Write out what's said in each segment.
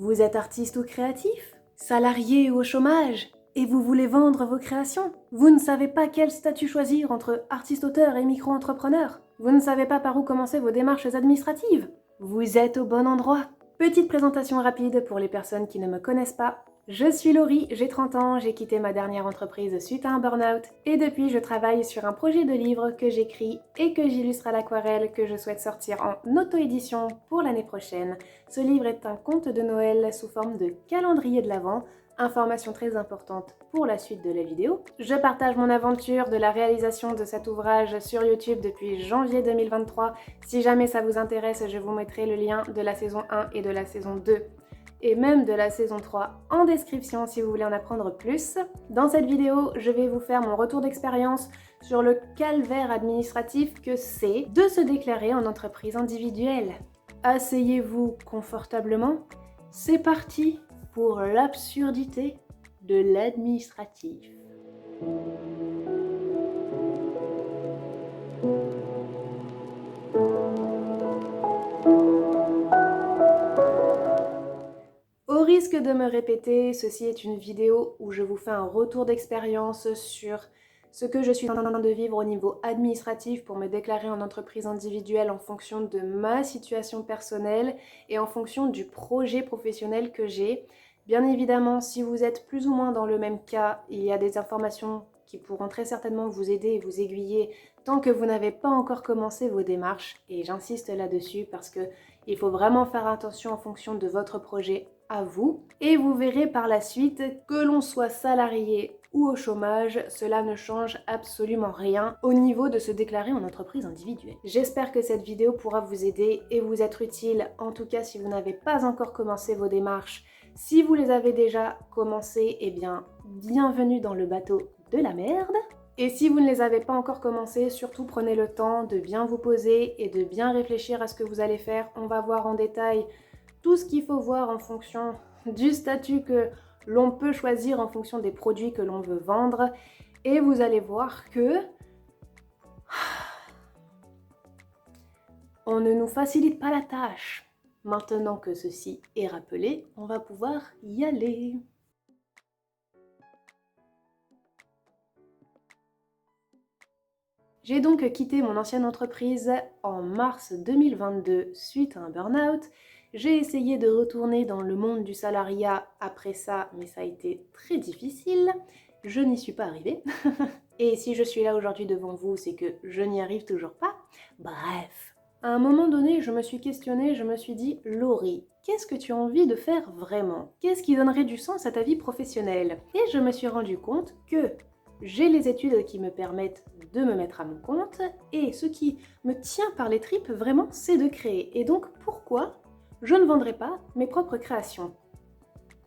Vous êtes artiste ou créatif? Salarié ou au chômage? Et vous voulez vendre vos créations? Vous ne savez pas quel statut choisir entre artiste-auteur et micro-entrepreneur? Vous ne savez pas par où commencer vos démarches administratives? Vous êtes au bon endroit. Petite présentation rapide pour les personnes qui ne me connaissent pas. Je suis Laurie, j'ai 30 ans, j'ai quitté ma dernière entreprise suite à un burn-out et depuis je travaille sur un projet de livre que j'écris et que j'illustre à l'aquarelle que je souhaite sortir en auto-édition pour l'année prochaine. Ce livre est un conte de Noël sous forme de calendrier de l'Avent. Information très importante pour la suite de la vidéo. Je partage mon aventure de la réalisation de cet ouvrage sur YouTube depuis janvier 2023. Si jamais ça vous intéresse, je vous mettrai le lien de la saison 1 et de la saison 2 et même de la saison 3 en description si vous voulez en apprendre plus. Dans cette vidéo, je vais vous faire mon retour d'expérience sur le calvaire administratif que c'est de se déclarer en entreprise individuelle. Asseyez-vous confortablement. C'est parti pour l'absurdité de l'administratif. Au risque de me répéter, ceci est une vidéo où je vous fais un retour d'expérience sur ce que je suis en train de vivre au niveau administratif pour me déclarer en entreprise individuelle en fonction de ma situation personnelle et en fonction du projet professionnel que j'ai. Bien évidemment, si vous êtes plus ou moins dans le même cas, il y a des informations qui pourront très certainement vous aider et vous aiguiller tant que vous n'avez pas encore commencé vos démarches. Et j'insiste là-dessus parce qu'il faut vraiment faire attention en fonction de votre projet à vous. Et vous verrez par la suite que l'on soit salarié ou au chômage, cela ne change absolument rien au niveau de se déclarer en entreprise individuelle. J'espère que cette vidéo pourra vous aider et vous être utile, en tout cas si vous n'avez pas encore commencé vos démarches. Si vous les avez déjà commencées, eh bien, bienvenue dans le bateau de la merde. Et si vous ne les avez pas encore commencées, surtout prenez le temps de bien vous poser et de bien réfléchir à ce que vous allez faire. On va voir en détail tout ce qu'il faut voir en fonction du statut que l'on peut choisir en fonction des produits que l'on veut vendre. Et vous allez voir que on ne nous facilite pas la tâche. Maintenant que ceci est rappelé, on va pouvoir y aller. J'ai donc quitté mon ancienne entreprise en mars 2022 suite à un burn-out. J'ai essayé de retourner dans le monde du salariat après ça, mais ça a été très difficile. Je n'y suis pas arrivée. Et si je suis là aujourd'hui devant vous, c'est que je n'y arrive toujours pas. Bref. À un moment donné, je me suis questionnée, je me suis dit, Laurie, qu'est-ce que tu as envie de faire vraiment? Qu'est-ce qui donnerait du sens à ta vie professionnelle? Et je me suis rendu compte que j'ai les études qui me permettent de me mettre à mon compte et ce qui me tient par les tripes vraiment, c'est de créer. Et donc, pourquoi je ne vendrais pas mes propres créations?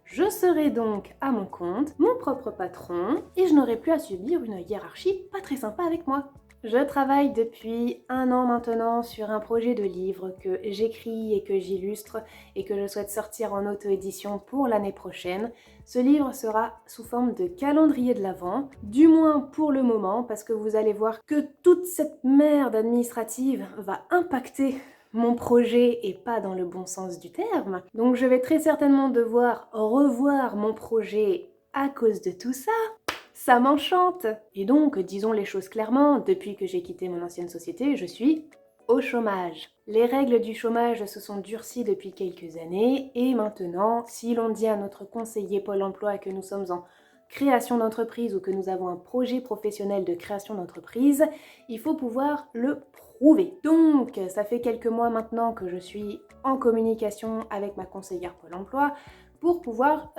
Je serai donc à mon compte, mon propre patron, et je n'aurai plus à subir une hiérarchie pas très sympa avec moi. Je travaille depuis 1 an maintenant sur un projet de livre que j'écris et que j'illustre et que je souhaite sortir en auto-édition pour l'année prochaine. Ce livre sera sous forme de calendrier de l'Avent, du moins pour le moment, parce que vous allez voir que toute cette merde administrative va impacter mon projet et pas dans le bon sens du terme. Donc je vais très certainement devoir revoir mon projet à cause de tout ça. Ça m'enchante! Et donc, disons les choses clairement, depuis que j'ai quitté mon ancienne société, je suis au chômage. Les règles du chômage se sont durcies depuis quelques années et maintenant, si l'on dit à notre conseiller Pôle emploi que nous sommes en création d'entreprise ou que nous avons un projet professionnel de création d'entreprise, il faut pouvoir le prouver. Donc, ça fait quelques mois maintenant que je suis en communication avec ma conseillère Pôle emploi pour pouvoir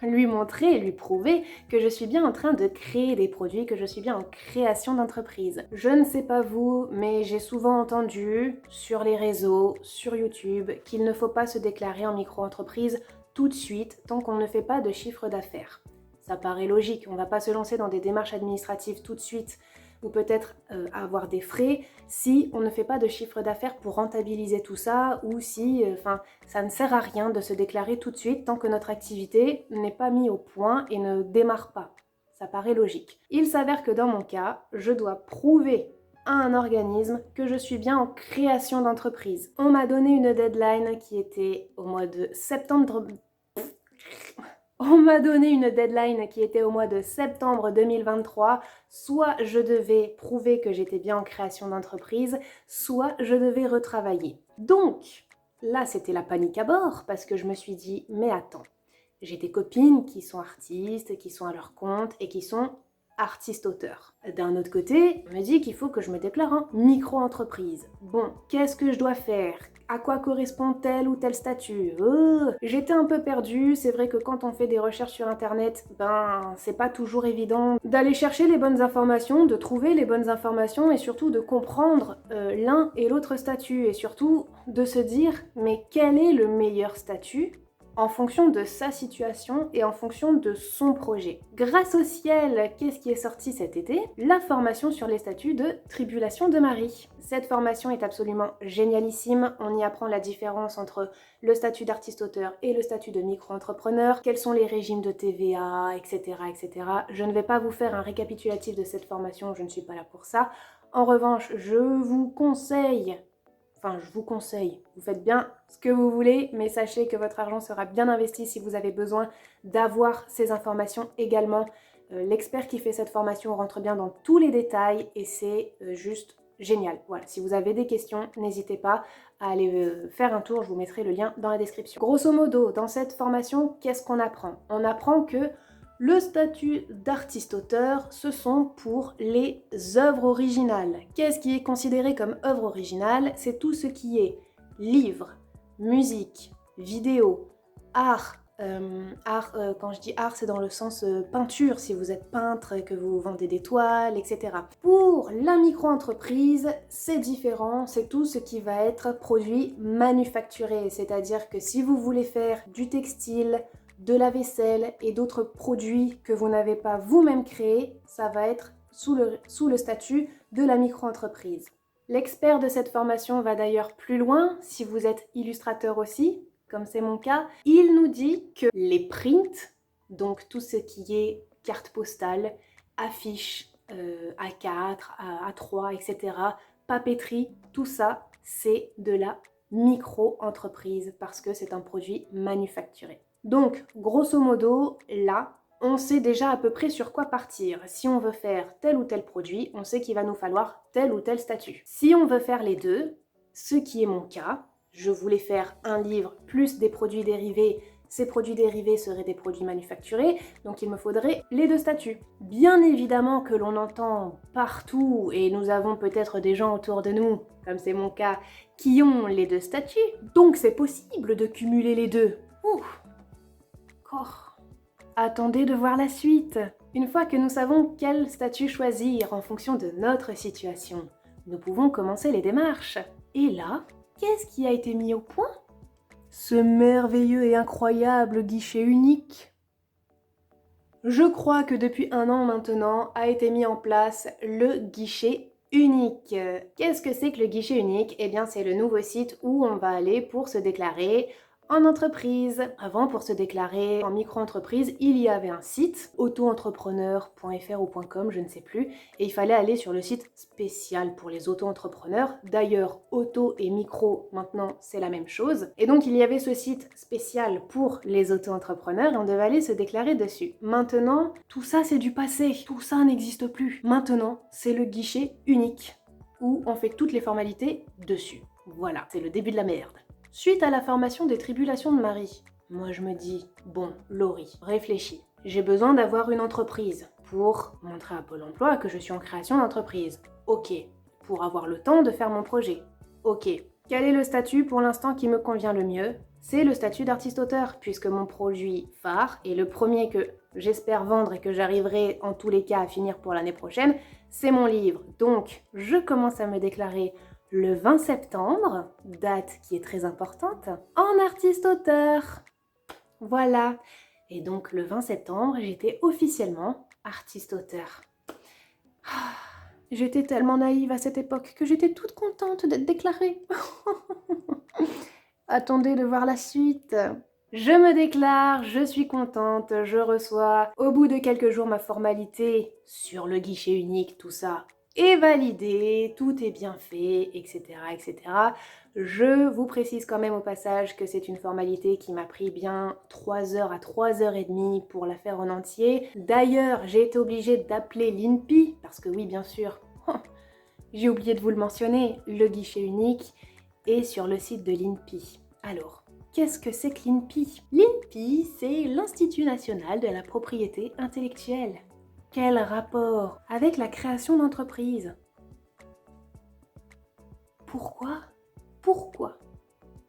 lui montrer et lui prouver que je suis bien en train de créer des produits, que je suis bien en création d'entreprise. Je ne sais pas vous, mais j'ai souvent entendu sur les réseaux, sur YouTube, qu'il ne faut pas se déclarer en micro-entreprise tout de suite tant qu'on ne fait pas de chiffre d'affaires. Ça paraît logique, on ne va pas se lancer dans des démarches administratives tout de suite ou peut-être avoir des frais si on ne fait pas de chiffre d'affaires pour rentabiliser tout ça ou si, ça ne sert à rien de se déclarer tout de suite tant que notre activité n'est pas mise au point et ne démarre pas. Ça paraît logique. Il s'avère que dans mon cas, je dois prouver à un organisme que je suis bien en création d'entreprise. On m'a donné une deadline qui était au mois de septembre... On m'a donné une deadline qui était au mois de septembre 2023. Soit je devais prouver que j'étais bien en création d'entreprise, soit je devais retravailler. Donc, là, c'était la panique à bord parce que je me suis dit, mais attends, j'ai des copines qui sont artistes, qui sont à leur compte et qui sont artistes-auteurs. D'un autre côté, on me dit qu'il faut que je me déclare en micro-entreprise. Bon, qu'est-ce que je dois faire ? À quoi correspond tel ou tel statut ? J'étais un peu perdue, c'est vrai que quand on fait des recherches sur internet, c'est pas toujours évident d'aller chercher les bonnes informations, de trouver les bonnes informations et surtout de comprendre l'un et l'autre statut et surtout de se dire mais quel est le meilleur statut en fonction de sa situation et en fonction de son projet. Grâce au ciel, qu'est-ce qui est sorti cet été ? La formation sur les statuts de Tribulation de Marie. Cette formation est absolument génialissime. On y apprend la différence entre le statut d'artiste-auteur et le statut de micro-entrepreneur, quels sont les régimes de TVA, etc., etc. Je ne vais pas vous faire un récapitulatif de cette formation, je ne suis pas là pour ça. En revanche, je vous conseille, vous faites bien ce que vous voulez, mais sachez que votre argent sera bien investi si vous avez besoin d'avoir ces informations également. L'expert qui fait cette formation rentre bien dans tous les détails et c'est juste génial. Voilà, si vous avez des questions, n'hésitez pas à aller faire un tour, je vous mettrai le lien dans la description. Grosso modo, dans cette formation, qu'est-ce qu'on apprend ? On apprend que le statut d'artiste-auteur, ce sont pour les œuvres originales. Qu'est-ce qui est considéré comme œuvre originale ? C'est tout ce qui est livre, musique, vidéo, art. Quand je dis art, c'est dans le sens peinture, si vous êtes peintre et que vous vendez des toiles, etc. Pour la micro-entreprise, c'est différent, c'est tout ce qui va être produit manufacturé, c'est-à-dire que si vous voulez faire du textile, de la vaisselle et d'autres produits que vous n'avez pas vous-même créés, ça va être sous le statut de la micro-entreprise. L'expert de cette formation va d'ailleurs plus loin, si vous êtes illustrateur aussi, comme c'est mon cas. Il nous dit que les prints, donc tout ce qui est carte postale, affiches, A4, A3, etc., papeterie, tout ça, c'est de la micro-entreprise parce que c'est un produit manufacturé. Donc, grosso modo, là, on sait déjà à peu près sur quoi partir. Si on veut faire tel ou tel produit, on sait qu'il va nous falloir tel ou tel statut. Si on veut faire les deux, ce qui est mon cas, je voulais faire un livre plus des produits dérivés. Ces produits dérivés seraient des produits manufacturés, donc il me faudrait les deux statuts. Bien évidemment que l'on entend partout, et nous avons peut-être des gens autour de nous, comme c'est mon cas, qui ont les deux statuts, donc c'est possible de cumuler les deux. Attendez de voir la suite. Une fois que nous savons quel statut choisir en fonction de notre situation, nous pouvons commencer les démarches. Et là, qu'est-ce qui a été mis au point ? Ce merveilleux et incroyable guichet unique. Je crois que depuis 1 an maintenant a été mis en place le guichet unique. Qu'est-ce que c'est que le guichet unique ? Eh bien, c'est le nouveau site où on va aller pour se déclarer en entreprise. Avant, pour se déclarer en micro-entreprise, il y avait un site, auto-entrepreneur.fr ou .com, je ne sais plus, et il fallait aller sur le site spécial pour les auto-entrepreneurs. D'ailleurs, auto et micro, maintenant, c'est la même chose. Et donc, il y avait ce site spécial pour les auto-entrepreneurs et on devait aller se déclarer dessus. Maintenant, tout ça, c'est du passé. Tout ça n'existe plus. Maintenant, c'est le guichet unique où on fait toutes les formalités dessus. Voilà, c'est le début de la merde. Suite à la formation des Tribulations de Marie, moi je me dis, bon, Laurie, réfléchis. J'ai besoin d'avoir une entreprise pour montrer à Pôle emploi que je suis en création d'entreprise. Ok. Pour avoir le temps de faire mon projet. Ok. Quel est le statut pour l'instant qui me convient le mieux ? C'est le statut d'artiste-auteur, puisque mon produit phare, et le premier que j'espère vendre et que j'arriverai en tous les cas à finir pour l'année prochaine, c'est mon livre. Donc, je commence à me déclarer le 20 septembre, date qui est très importante, en artiste-auteur. Voilà. Et donc le 20 septembre, j'étais officiellement artiste-auteur. J'étais tellement naïve à cette époque que j'étais toute contente d'être déclarée. Attendez de voir la suite. Je me déclare, je suis contente, je reçois au bout de quelques jours ma formalité sur le guichet unique, tout ça. est validé, tout est bien fait, etc., etc. Je vous précise quand même au passage que c'est une formalité qui m'a pris bien 3 heures à 3h30 pour la faire en entier. D'ailleurs, j'ai été obligée d'appeler l'INPI, parce que oui, bien sûr, j'ai oublié de vous le mentionner, le guichet unique est sur le site de l'INPI. Alors, qu'est-ce que c'est que l'INPI? L'INPI, c'est l'Institut national de la propriété intellectuelle. Quel rapport avec la création d'entreprises? Pourquoi?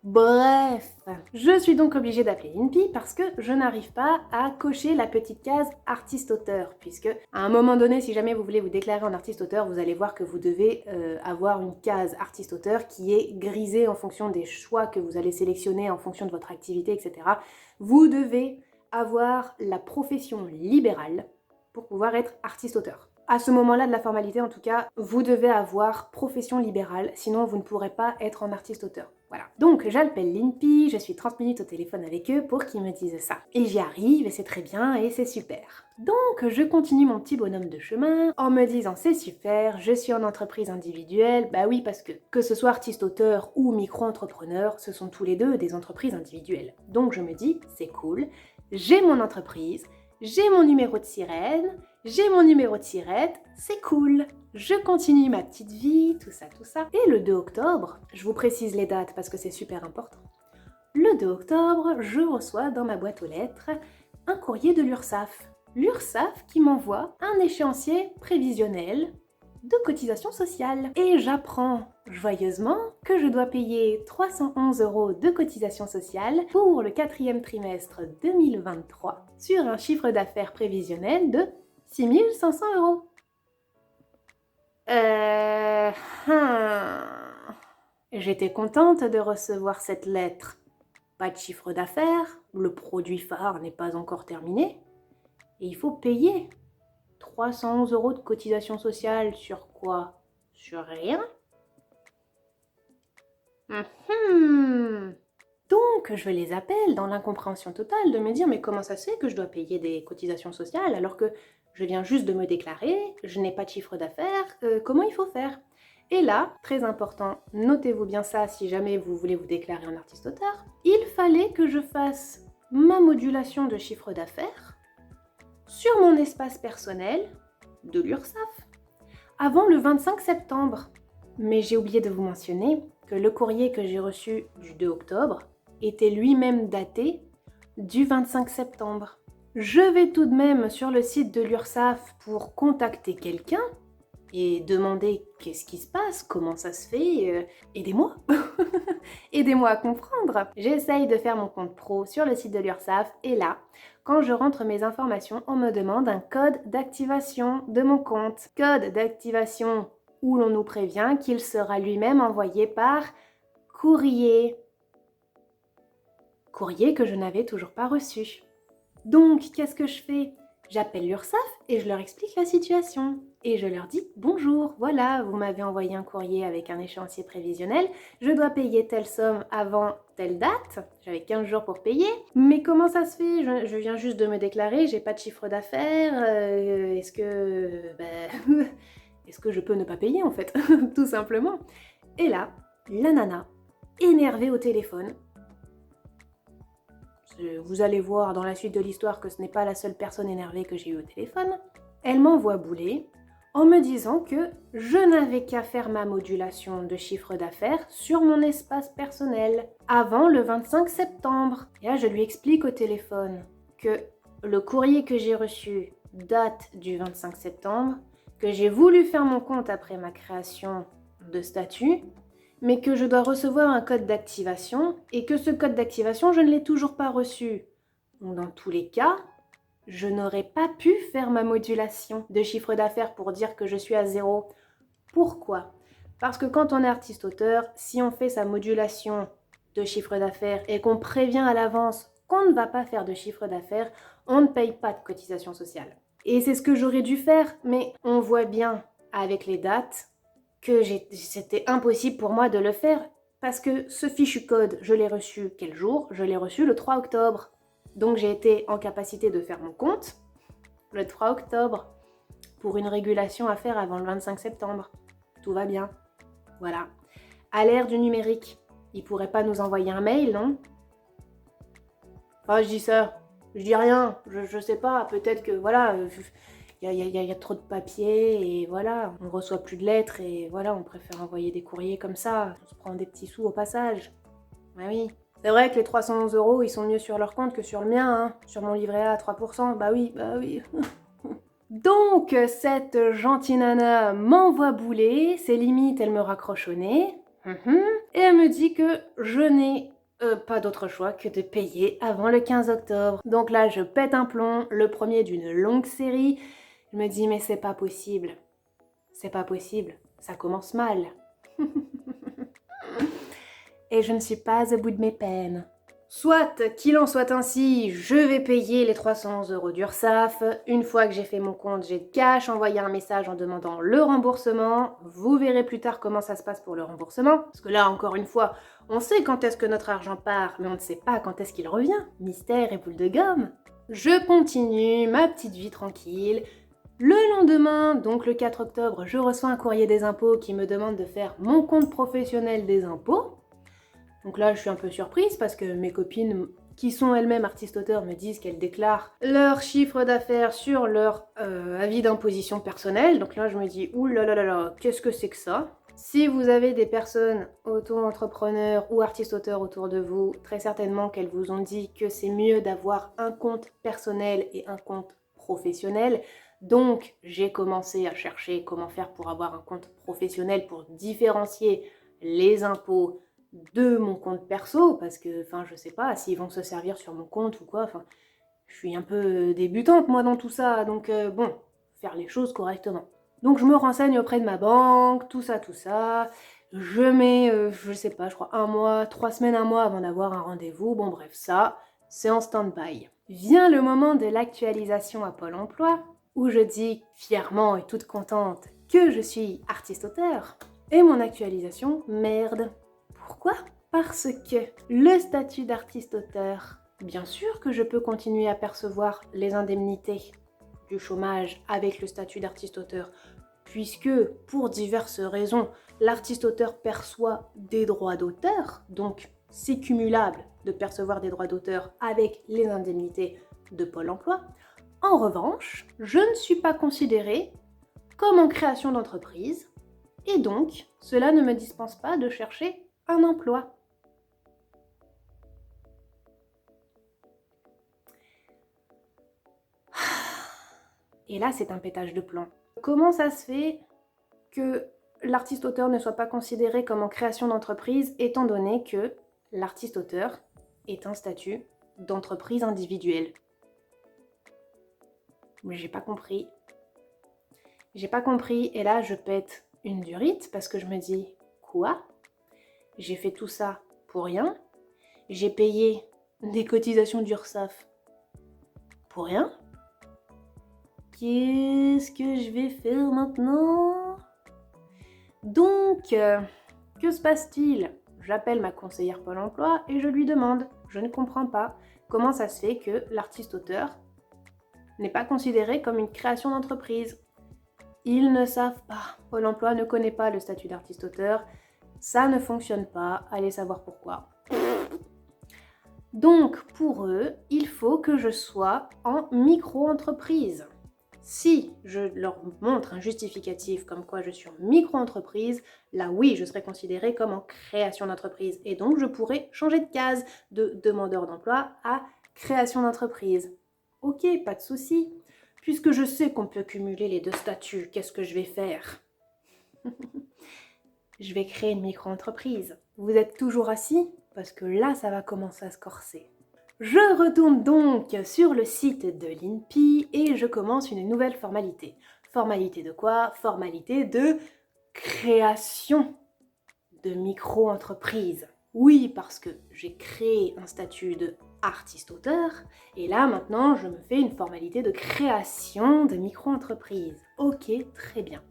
Bref, je suis donc obligée d'appeler l'INPI parce que je n'arrive pas à cocher la petite case artiste-auteur, puisque à un moment donné, si jamais vous voulez vous déclarer en artiste-auteur, vous allez voir que vous devez avoir une case artiste-auteur qui est grisée en fonction des choix que vous allez sélectionner, en fonction de votre activité, etc. Vous devez avoir la profession libérale pour pouvoir être artiste-auteur. À ce moment-là de la formalité, en tout cas, vous devez avoir profession libérale, sinon vous ne pourrez pas être en artiste-auteur. Voilà. Donc j'appelle l'INPI, je suis 30 minutes au téléphone avec eux pour qu'ils me disent ça. Et j'y arrive, et c'est très bien, et c'est super. Donc je continue mon petit bonhomme de chemin en me disant c'est super, je suis en entreprise individuelle, bah oui parce que ce soit artiste-auteur ou micro-entrepreneur, ce sont tous les deux des entreprises individuelles. Donc je me dis c'est cool, j'ai mon entreprise, j'ai mon numéro de sirène, j'ai mon numéro de sirette, c'est cool. Je continue ma petite vie, tout ça, tout ça. Et le 2 octobre, je vous précise les dates parce que c'est super important. Le 2 octobre, je reçois dans ma boîte aux lettres un courrier de l'URSSAF. L'URSSAF qui m'envoie un échéancier prévisionnel de cotisation sociale. Et j'apprends joyeusement que je dois payer 311 € de cotisation sociale pour le 4e trimestre 2023 sur un chiffre d'affaires prévisionnel de 6 500 €. J'étais contente de recevoir cette lettre. Pas de chiffre d'affaires, le produit phare n'est pas encore terminé, et il faut payer 311 € de cotisation sociale sur quoi? Sur rien. Donc je les appelle dans l'incompréhension totale de me dire mais comment ça se fait que je dois payer des cotisations sociales alors que je viens juste de me déclarer, je n'ai pas de chiffre d'affaires, comment il faut faire? Et là, très important, notez-vous bien ça si jamais vous voulez vous déclarer en artiste-auteur, il fallait que je fasse ma modulation de chiffre d'affaires sur mon espace personnel de l'URSSAF avant le 25 septembre. Mais j'ai oublié de vous mentionner que le courrier que j'ai reçu du 2 octobre était lui-même daté du 25 septembre. Je vais tout de même sur le site de l'URSSAF pour contacter quelqu'un et demander qu'est-ce qui se passe, comment ça se fait, aidez-moi. Aidez-moi à comprendre. J'essaye de faire mon compte pro sur le site de l'URSSAF et là, quand je rentre mes informations, on me demande un code d'activation de mon compte. Code d'activation où l'on nous prévient qu'il sera lui-même envoyé par courrier. Courrier que je n'avais toujours pas reçu. Donc, qu'est-ce que je fais? J'appelle l'URSSAF et je leur explique la situation. Et je leur dis « Bonjour, voilà, vous m'avez envoyé un courrier avec un échéancier prévisionnel, je dois payer telle somme avant telle date, j'avais 15 jours pour payer, mais comment ça se fait? Je viens juste de me déclarer, j'ai pas de chiffre d'affaires, est-ce que je peux ne pas payer en fait, tout simplement ?» Et là, la nana, énervée au téléphone, vous allez voir dans la suite de l'histoire que ce n'est pas la seule personne énervée que j'ai eue au téléphone, elle m'envoie bouler en me disant que je n'avais qu'à faire ma modulation de chiffre d'affaires sur mon espace personnel avant le 25 septembre. Et là, je lui explique au téléphone que le courrier que j'ai reçu date du 25 septembre, que j'ai voulu faire mon compte après ma création de statut, mais que je dois recevoir un code d'activation et que ce code d'activation, je ne l'ai toujours pas reçu. Donc dans tous les cas, je n'aurais pas pu faire ma modulation de chiffre d'affaires pour dire que je suis à 0. Pourquoi? Parce que quand on est artiste-auteur, si on fait sa modulation de chiffre d'affaires et qu'on prévient à l'avance qu'on ne va pas faire de chiffre d'affaires, on ne paye pas de cotisation sociale. Et c'est ce que j'aurais dû faire, mais on voit bien avec les dates que c'était impossible pour moi de le faire parce que ce fichu code, je l'ai reçu quel jour? Je l'ai reçu le 3 octobre. Donc j'ai été en capacité de faire mon compte le 3 octobre pour une régulation à faire avant le 25 septembre. Tout va bien. Voilà. À l'ère du numérique, ils pourraient pas nous envoyer un mail, non? Enfin, je dis ça, je dis rien, je sais pas, peut-être que voilà, y a trop de papier et voilà, on reçoit plus de lettres et voilà, on préfère envoyer des courriers comme ça, on se prend des petits sous au passage. Bah oui. C'est vrai que les 311 €, ils sont mieux sur leur compte que sur le mien, hein. Sur mon livret A à 3%, bah oui, bah oui. Donc, cette gentille nana m'envoie bouler, c'est limite, elle me raccroche au nez, et elle me dit que je n'ai pas d'autre choix que de payer avant le 15 octobre. Donc là, je pète un plomb, le premier d'une longue série. Je me dis, mais c'est pas possible. C'est pas possible. Ça commence mal. Et je ne suis pas au bout de mes peines. Soit qu'il en soit ainsi, je vais payer les 311 € d'URSSAF. Une fois que j'ai fait mon compte, j'ai de cash, envoyer un message en demandant le remboursement. Vous verrez plus tard comment ça se passe pour le remboursement. Parce que là, encore une fois, on sait quand est-ce que notre argent part, mais on ne sait pas quand est-ce qu'il revient. Mystère et boule de gomme. Je continue ma petite vie tranquille. Le lendemain, donc le 4 octobre, je reçois un courrier des impôts qui me demande de faire mon compte professionnel des impôts. Donc là, je suis un peu surprise parce que mes copines, qui sont elles-mêmes artistes-auteurs, me disent qu'elles déclarent leur chiffre d'affaires sur leur avis d'imposition personnelle. Donc là, je me dis, ouh là là là là, qu'est-ce que c'est que ça? Si vous avez des personnes auto-entrepreneurs ou artistes-auteurs autour de vous, très certainement qu'elles vous ont dit que c'est mieux d'avoir un compte personnel et un compte professionnel. Donc, j'ai commencé à chercher comment faire pour avoir un compte professionnel pour différencier les impôts de mon compte perso, parce que, enfin, je sais pas s'ils vont se servir sur mon compte ou quoi, enfin, je suis un peu débutante, moi, dans tout ça, donc bon, faire les choses correctement. Donc, je me renseigne auprès de ma banque, tout ça, je mets, je sais pas, je crois 1 mois, 3 semaines, 1 mois avant d'avoir un rendez-vous, bon bref, ça, c'est en stand-by. Vient le moment de l'actualisation à Pôle emploi, où je dis fièrement et toute contente que je suis artiste-auteur, et mon actualisation, merde. Pourquoi? Parce que le statut d'artiste-auteur, bien sûr que je peux continuer à percevoir les indemnités du chômage avec le statut d'artiste-auteur, puisque pour diverses raisons, l'artiste-auteur perçoit des droits d'auteur, donc c'est cumulable de percevoir des droits d'auteur avec les indemnités de Pôle emploi. En revanche, je ne suis pas considérée comme en création d'entreprise, et donc cela ne me dispense pas de chercher un emploi. Et là, c'est un pétage de plomb. Comment ça se fait que l'artiste-auteur ne soit pas considéré comme en création d'entreprise, étant donné que l'artiste-auteur est un statut d'entreprise individuelle? Mais j'ai pas compris. J'ai pas compris, et là, je pète une durite parce que je me dis, quoi? J'ai fait tout ça pour rien. J'ai payé des cotisations d'URSSAF pour rien. Qu'est-ce que je vais faire maintenant? Donc, que se passe-t-il? J'appelle ma conseillère Pôle emploi et je lui demande, je ne comprends pas, comment ça se fait que l'artiste-auteur n'est pas considéré comme une création d'entreprise. Ils ne savent pas. Pôle emploi ne connaît pas le statut d'artiste-auteur. Ça ne fonctionne pas. Allez savoir pourquoi. Donc, pour eux, il faut que je sois en micro-entreprise. Si je leur montre un justificatif comme quoi je suis en micro-entreprise, là oui, je serai considérée comme en création d'entreprise. Et donc, je pourrais changer de case de demandeur d'emploi à création d'entreprise. Ok, pas de souci. Puisque je sais qu'on peut cumuler les deux statuts, qu'est-ce que je vais faire? Je vais créer une micro-entreprise. Vous êtes toujours assis? Parce que là, ça va commencer à se corser. Je retourne donc sur le site de l'INPI et je commence une nouvelle formalité. Formalité de quoi? Formalité de création de micro-entreprise. Oui, parce que j'ai créé un statut de artiste-auteur et là maintenant je me fais une formalité de création de micro-entreprise. Ok, très bien.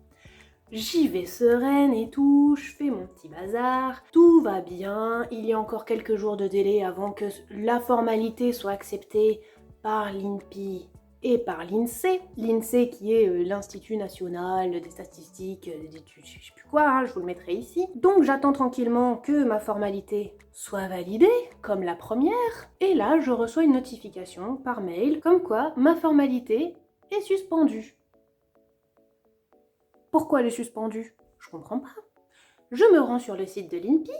J'y vais sereine et tout, je fais mon petit bazar, tout va bien, il y a encore quelques jours de délai avant que la formalité soit acceptée par l'INPI et par l'INSEE. L'INSEE qui est l'Institut National des Statistiques, je ne sais plus quoi, je vous le mettrai ici. Donc j'attends tranquillement que ma formalité soit validée, comme la première, et là je reçois une notification par mail, comme quoi ma formalité est suspendue. Pourquoi elle est suspendue? Je comprends pas. Je me rends sur le site de l'INPI,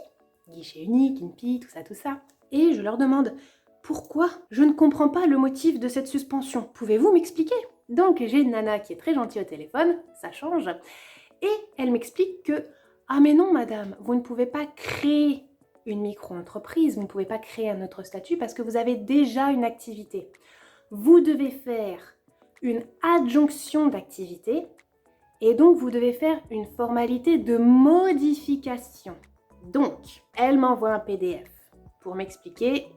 guichet unique, INPI, tout ça, et je leur demande pourquoi je ne comprends pas le motif de cette suspension. Pouvez-vous m'expliquer? Donc j'ai une nana qui est très gentille au téléphone, ça change, et elle m'explique que ah mais non madame, vous ne pouvez pas créer une micro-entreprise, vous ne pouvez pas créer un autre statut parce que vous avez déjà une activité. Vous devez faire une adjonction d'activité et donc vous devez faire une formalité de modification. Donc, elle m'envoie un PDF pour m'expliquer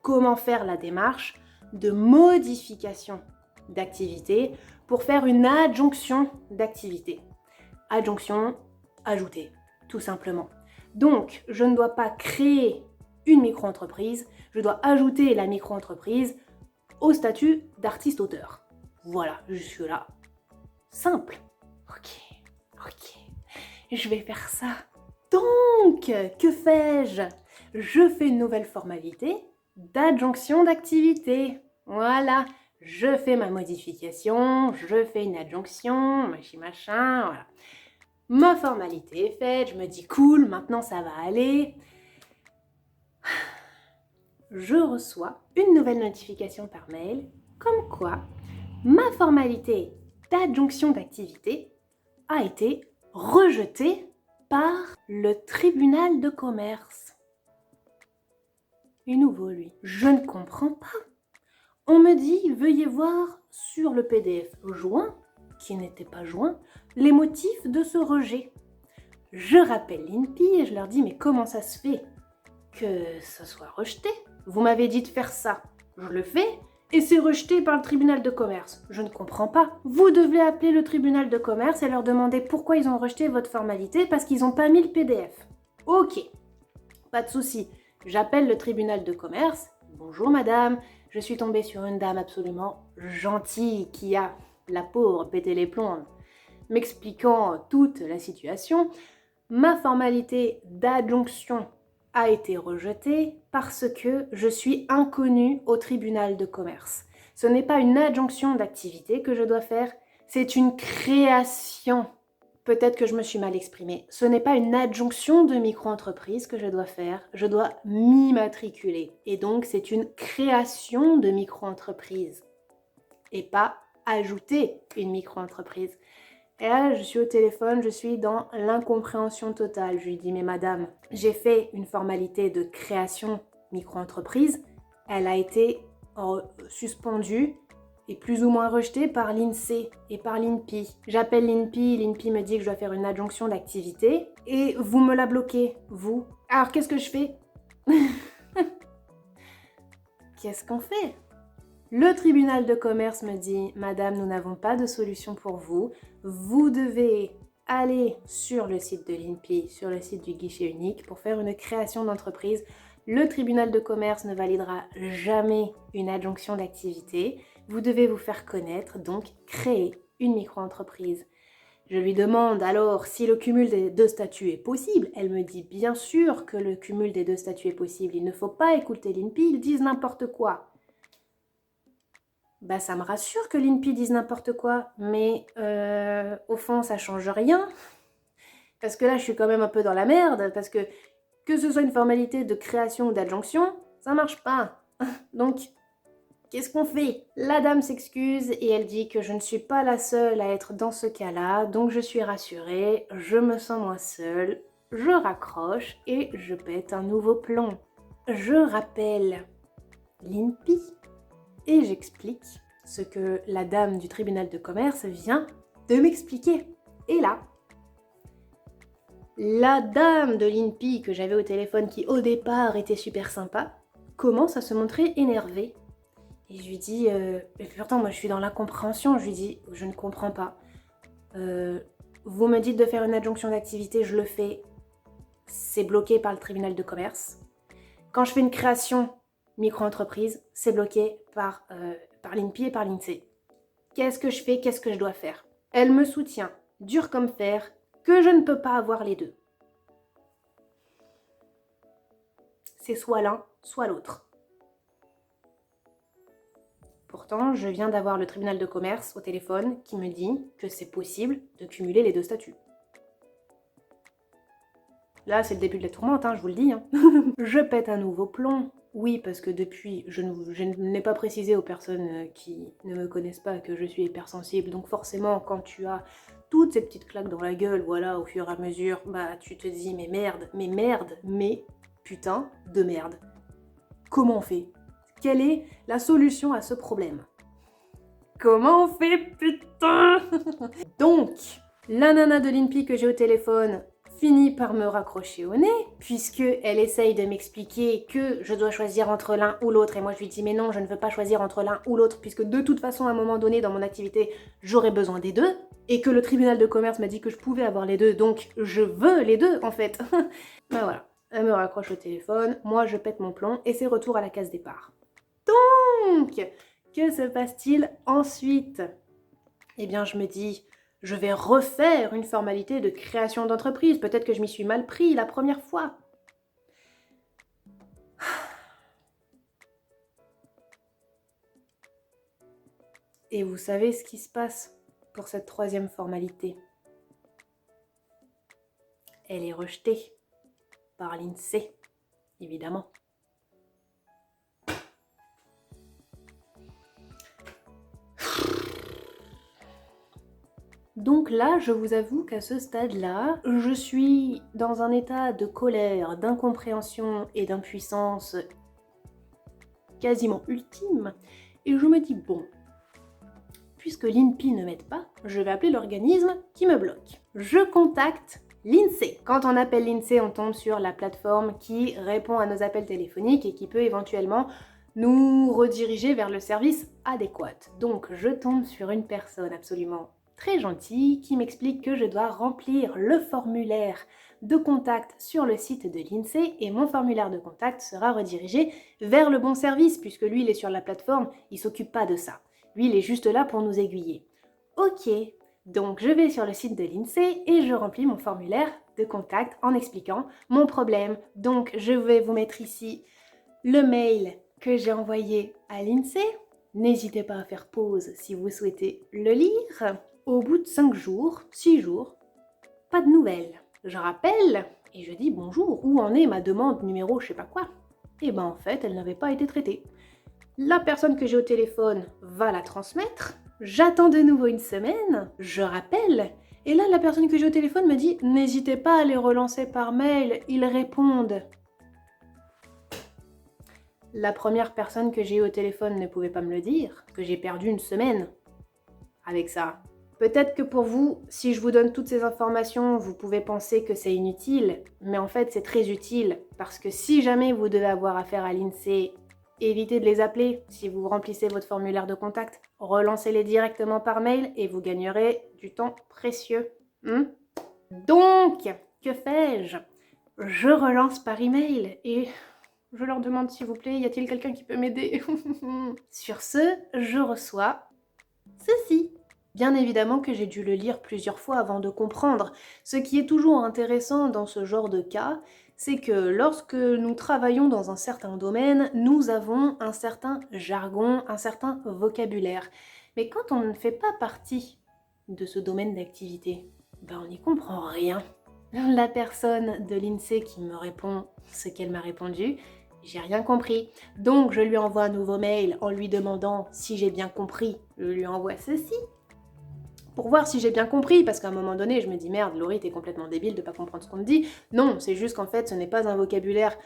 comment faire la démarche de modification d'activité pour faire une adjonction d'activité. Adjonction, ajouter, tout simplement. Donc, je ne dois pas créer une micro-entreprise, je dois ajouter la micro-entreprise au statut d'artiste-auteur. Voilà, jusque-là. Simple. Ok, je vais faire ça. Donc, que fais-je? Je fais une nouvelle formalité d'adjonction d'activité. Voilà, je fais ma modification, je fais une adjonction, machin, voilà. Ma formalité est faite, je me dis cool, maintenant ça va aller. Je reçois une nouvelle notification par mail, comme quoi ma formalité d'adjonction d'activité a été rejetée par le tribunal de commerce. Et nouveau, lui. Je ne comprends pas. On me dit, veuillez voir sur le PDF joint, qui n'était pas joint, les motifs de ce rejet. Je rappelle l'INPI et je leur dis, mais comment ça se fait que ça soit rejeté? Vous m'avez dit de faire ça, je le fais, et c'est rejeté par le tribunal de commerce. Je ne comprends pas. Vous devez appeler le tribunal de commerce et leur demander pourquoi ils ont rejeté votre formalité parce qu'ils n'ont pas mis le PDF. Ok, pas de souci. J'appelle le tribunal de commerce. Bonjour madame, je suis tombée sur une dame absolument gentille qui a, la pauvre, pété les plombs, m'expliquant toute la situation. Ma formalité d'adjonction a été rejetée parce que je suis inconnue au tribunal de commerce. Ce n'est pas une adjonction d'activité que je dois faire, c'est une création. Peut-être que je me suis mal exprimée. Ce n'est pas une adjonction de micro-entreprise que je dois faire, je dois m'immatriculer. Et donc, c'est une création de micro-entreprise et pas ajouter une micro-entreprise. Et là, je suis au téléphone, je suis dans l'incompréhension totale. Je lui dis, mais madame, j'ai fait une formalité de création micro-entreprise. Elle a été suspendue et plus ou moins rejetée par l'INSEE et par l'INPI. J'appelle l'INPI, l'INPI me dit que je dois faire une adjonction d'activité et vous me la bloquez, vous. Alors, qu'est-ce que je fais? Qu'est-ce qu'on fait? Le tribunal de commerce me dit « Madame, nous n'avons pas de solution pour vous. Vous devez aller sur le site de l'INPI, sur le site du guichet unique pour faire une création d'entreprise. Le tribunal de commerce ne validera jamais une adjonction d'activité. Vous devez vous faire connaître, donc créer une micro-entreprise. » Je lui demande alors si le cumul des deux statuts est possible. Elle me dit bien sûr que le cumul des deux statuts est possible. Il ne faut pas écouter l'INPI, ils disent n'importe quoi. Bah, ça me rassure que l'INPI dise n'importe quoi, mais au fond, ça change rien. Parce que là, je suis quand même un peu dans la merde, parce que ce soit une formalité de création ou d'adjonction, ça marche pas. Donc, qu'est-ce qu'on fait? La dame s'excuse et elle dit que je ne suis pas la seule à être dans ce cas-là, donc je suis rassurée, je me sens moins seule, je raccroche et je pète un nouveau plomb. Je rappelle l'INPI. Et j'explique ce que la dame du tribunal de commerce vient de m'expliquer. Et là, la dame de l'INPI que j'avais au téléphone, qui au départ était super sympa, commence à se montrer énervée. Et je lui dis, et pourtant moi je suis dans l'incompréhension, je lui dis, je ne comprends pas. Vous me dites de faire une adjonction d'activité, je le fais, c'est bloqué par le tribunal de commerce. Quand je fais une création micro-entreprise, c'est bloqué par l'INPI et par l'INSEE. Qu'est-ce que je fais? Qu'est-ce que je dois faire? Elle me soutient, dur comme fer, que je ne peux pas avoir les deux. C'est soit l'un, soit l'autre. Pourtant, je viens d'avoir le tribunal de commerce au téléphone qui me dit que c'est possible de cumuler les deux statuts. Là, c'est le début de la tourmente, je vous le dis. Je pète un nouveau plomb. Oui, parce que depuis, je n'ai pas précisé aux personnes qui ne me connaissent pas que je suis hypersensible. Donc forcément, quand tu as toutes ces petites claques dans la gueule, voilà, au fur et à mesure, bah tu te dis mais merde, mais putain de merde. Comment on fait? Quelle est la solution à ce problème? Comment on fait, putain? Donc, la nana de l'INPI que j'ai au téléphone finit par me raccrocher au nez, puisqu'elle essaye de m'expliquer que je dois choisir entre l'un ou l'autre, et moi je lui dis mais non, je ne veux pas choisir entre l'un ou l'autre, puisque de toute façon, à un moment donné dans mon activité, j'aurai besoin des deux, et que le tribunal de commerce m'a dit que je pouvais avoir les deux, donc je veux les deux en fait. Ben voilà, elle me raccroche au téléphone, moi je pète mon plomb, et c'est retour à la case départ. Donc, que se passe-t-il ensuite? Eh bien, je me dis, je vais refaire une formalité de création d'entreprise. Peut-être que je m'y suis mal pris la première fois. Et vous savez ce qui se passe pour cette troisième formalité? Elle est rejetée par l'INSEE, évidemment. Donc là, je vous avoue qu'à ce stade-là, je suis dans un état de colère, d'incompréhension et d'impuissance quasiment ultime. Et je me dis, bon, puisque l'INPI ne m'aide pas, je vais appeler l'organisme qui me bloque. Je contacte l'INSEE. Quand on appelle l'INSEE, on tombe sur la plateforme qui répond à nos appels téléphoniques et qui peut éventuellement nous rediriger vers le service adéquat. Donc je tombe sur une personne absolument très gentille qui m'explique que je dois remplir le formulaire de contact sur le site de l'INSEE et mon formulaire de contact sera redirigé vers le bon service puisque lui il est sur la plateforme, il s'occupe pas de ça. Lui il est juste là pour nous aiguiller. Ok, donc je vais sur le site de l'INSEE et je remplis mon formulaire de contact en expliquant mon problème. Donc je vais vous mettre ici le mail que j'ai envoyé à l'INSEE. N'hésitez pas à faire pause si vous souhaitez le lire. Au bout de 5 jours, 6 jours, pas de nouvelles. Je rappelle et je dis bonjour, où en est ma demande numéro je sais pas quoi? Et ben en fait, elle n'avait pas été traitée. La personne que j'ai au téléphone va la transmettre. J'attends de nouveau une semaine, je rappelle. Et là, la personne que j'ai au téléphone me dit « N'hésitez pas à les relancer par mail, ils répondent. » La première personne que j'ai eu au téléphone ne pouvait pas me le dire, que j'ai perdu une semaine avec ça. Peut-être que pour vous, si je vous donne toutes ces informations, vous pouvez penser que c'est inutile, mais en fait c'est très utile, parce que si jamais vous devez avoir affaire à l'INSEE, évitez de les appeler si vous remplissez votre formulaire de contact, relancez-les directement par mail et vous gagnerez du temps précieux. Donc, que fais-je? Je relance par email et je leur demande s'il vous plaît, y a-t-il quelqu'un qui peut m'aider? Sur ce, je reçois ceci. Bien évidemment que j'ai dû le lire plusieurs fois avant de comprendre. Ce qui est toujours intéressant dans ce genre de cas, c'est que lorsque nous travaillons dans un certain domaine, nous avons un certain jargon, un certain vocabulaire. Mais quand on ne fait pas partie de ce domaine d'activité, on n'y comprend rien. La personne de l'INSEE qui me répond ce qu'elle m'a répondu, j'ai rien compris. Donc je lui envoie un nouveau mail en lui demandant si j'ai bien compris. Je lui envoie ceci. Pour voir si j'ai bien compris, parce qu'à un moment donné, je me dis merde, Laurie, t'es complètement débile de pas comprendre ce qu'on te dit. Non, c'est juste qu'en fait, ce n'est pas un vocabulaire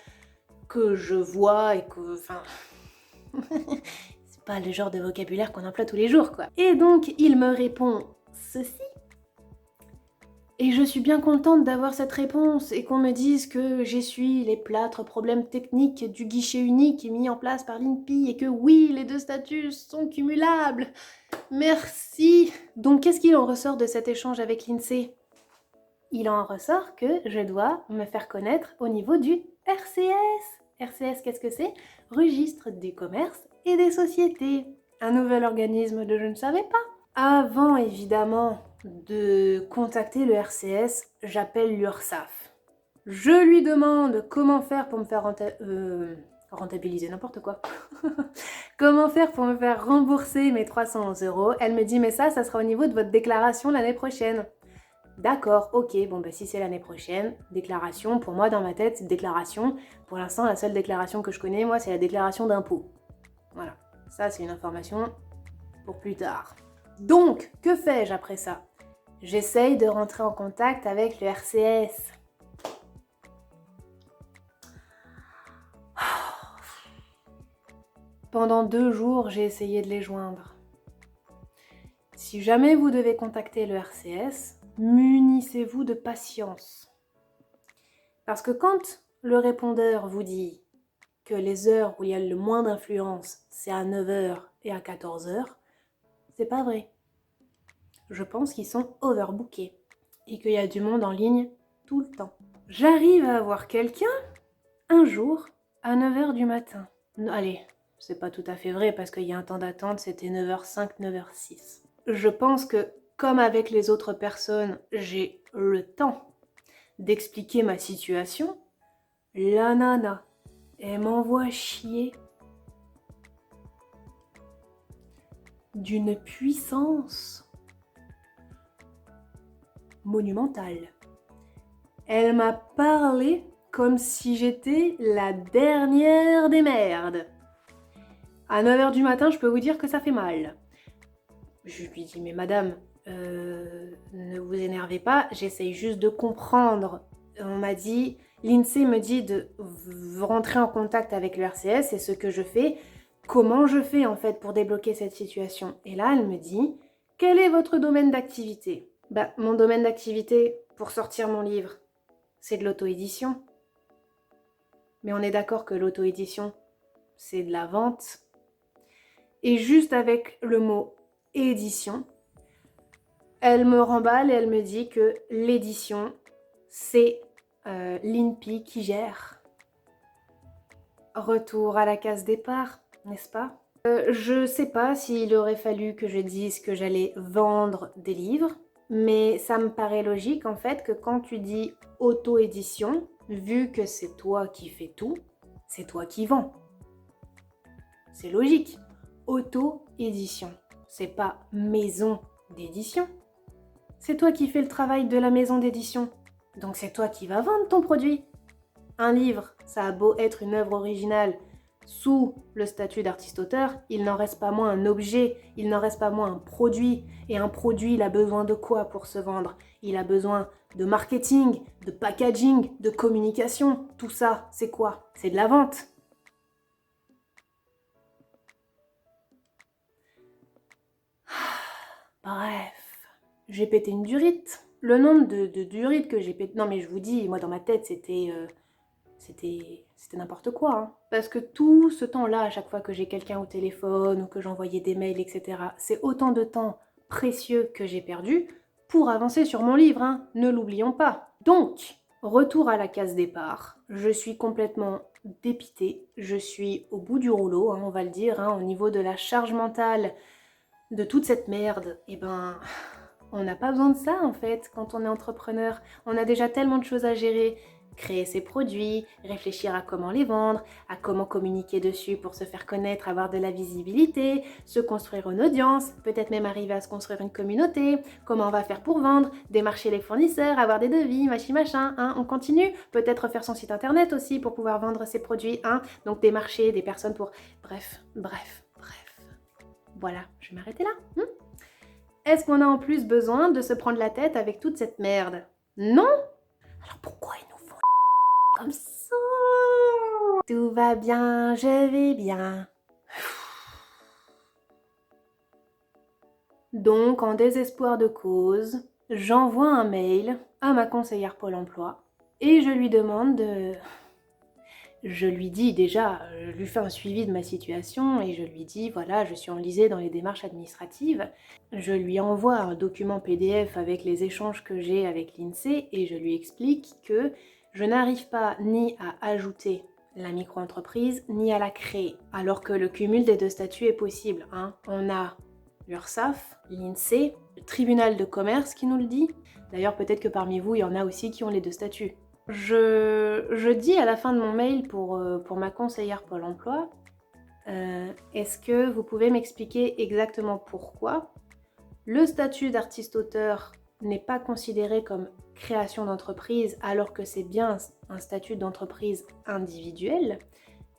que je vois et que... Enfin... c'est pas le genre de vocabulaire qu'on emploie tous les jours, quoi. Et donc, il me répond ceci. Et je suis bien contente d'avoir cette réponse et qu'on me dise que j'essuie les plâtres problèmes techniques du guichet unique mis en place par l'INPI et que oui, les deux statuts sont cumulables. Merci. Donc, qu'est-ce qu'il en ressort de cet échange avec l'INSEE? Il en ressort que je dois me faire connaître au niveau du RCS. RCS, qu'est-ce que c'est? Registre des commerces et des sociétés. Un nouvel organisme de je ne savais pas. Avant évidemment de contacter le RCS, j'appelle l'URSSAF. Je lui demande comment faire pour me faire rentabiliser n'importe quoi. Comment faire pour me faire rembourser mes 300 €. Elle me dit mais ça sera au niveau de votre déclaration l'année prochaine. D'accord, ok, bon bah si c'est l'année prochaine, déclaration, pour moi dans ma tête, c'est déclaration. Pour l'instant, la seule déclaration que je connais, moi, c'est la déclaration d'impôt. Voilà, ça c'est une information pour plus tard. Donc, que fais-je après ça? J'essaye de rentrer en contact avec le RCS. Pendant 2 jours, j'ai essayé de les joindre. Si jamais vous devez contacter le RCS, munissez-vous de patience. Parce que quand le répondeur vous dit que les heures où il y a le moins d'influence, c'est à 9h et à 14h, c'est pas vrai. Je pense qu'ils sont overbookés et qu'il y a du monde en ligne tout le temps. J'arrive à avoir quelqu'un un jour à 9h du matin. Allez, c'est pas tout à fait vrai parce qu'il y a un temps d'attente, c'était 9h05, 9h06. Je pense que, comme avec les autres personnes, j'ai le temps d'expliquer ma situation. La nana, elle m'envoie chier d'une puissance monumentale. Elle m'a parlé comme si j'étais la dernière des merdes. À 9h du matin, je peux vous dire que ça fait mal. Je lui dis, mais madame, ne vous énervez pas, j'essaye juste de comprendre. On m'a dit, l'INSEE me dit de rentrer en contact avec le RCS, c'est ce que je fais. Comment je fais en fait pour débloquer cette situation? Et là, elle me dit, quel est votre domaine d'activité? Bah, mon domaine d'activité pour sortir mon livre, c'est de l'auto-édition. Mais on est d'accord que l'auto-édition, c'est de la vente. Et juste avec le mot édition, elle me remballe et elle me dit que l'édition, c'est l'INPI qui gère. Retour à la case départ, n'est-ce pas? Je sais pas s'il aurait fallu que je dise que j'allais vendre des livres, mais ça me paraît logique en fait que quand tu dis auto-édition, vu que c'est toi qui fais tout, c'est toi qui vends. C'est logique. Auto-édition, c'est pas maison d'édition. C'est toi qui fais le travail de la maison d'édition. Donc c'est toi qui vas vendre ton produit. Un livre, ça a beau être une œuvre originale sous le statut d'artiste-auteur, il n'en reste pas moins un objet, il n'en reste pas moins un produit. Et un produit, il a besoin de quoi pour se vendre? Il a besoin de marketing, de packaging, de communication. Tout ça, c'est quoi? C'est de la vente. Bref, j'ai pété une durite. Le nombre de durites que j'ai pété... Non mais je vous dis, moi dans ma tête, c'était n'importe quoi. Hein. Parce que tout ce temps-là, à chaque fois que j'ai quelqu'un au téléphone ou que j'envoyais des mails, etc., c'est autant de temps précieux que j'ai perdu pour avancer sur mon livre, hein. Ne l'oublions pas. Donc, retour à la case départ. Je suis complètement dépitée. Je suis au bout du rouleau, hein, on va le dire, hein, au niveau de la charge mentale de toute cette merde. Eh ben, on n'a pas besoin de ça en fait quand on est entrepreneur. On a déjà tellement de choses à gérer. Créer ses produits, réfléchir à comment les vendre, à comment communiquer dessus pour se faire connaître, avoir de la visibilité, se construire une audience, peut-être même arriver à se construire une communauté, comment on va faire pour vendre, démarcher les fournisseurs, avoir des devis, machin, hein, on continue, peut-être faire son site internet aussi pour pouvoir vendre ses produits, hein, donc démarcher des personnes pour... Bref. Voilà, je vais m'arrêter là. Est-ce qu'on a en plus besoin de se prendre la tête avec toute cette merde? Non? Alors pourquoi ils nous font comme ça? Tout va bien, je vais bien. Donc, en désespoir de cause, j'envoie un mail à ma conseillère Pôle emploi et je lui demande de... Je lui dis déjà, je lui fais un suivi de ma situation et je lui dis, voilà, je suis enlisée dans les démarches administratives. Je lui envoie un document PDF avec les échanges que j'ai avec l'INSEE et je lui explique que je n'arrive pas ni à ajouter la micro-entreprise ni à la créer, alors que le cumul des deux statuts est possible. Hein. On a l'URSSAF, l'INSEE, le tribunal de commerce qui nous le dit. D'ailleurs, peut-être que parmi vous, il y en a aussi qui ont les deux statuts. Je dis à la fin de mon mail pour ma conseillère Pôle emploi, est-ce que vous pouvez m'expliquer exactement pourquoi le statut d'artiste-auteur n'est pas considéré comme création d'entreprise alors que c'est bien un statut d'entreprise individuelle?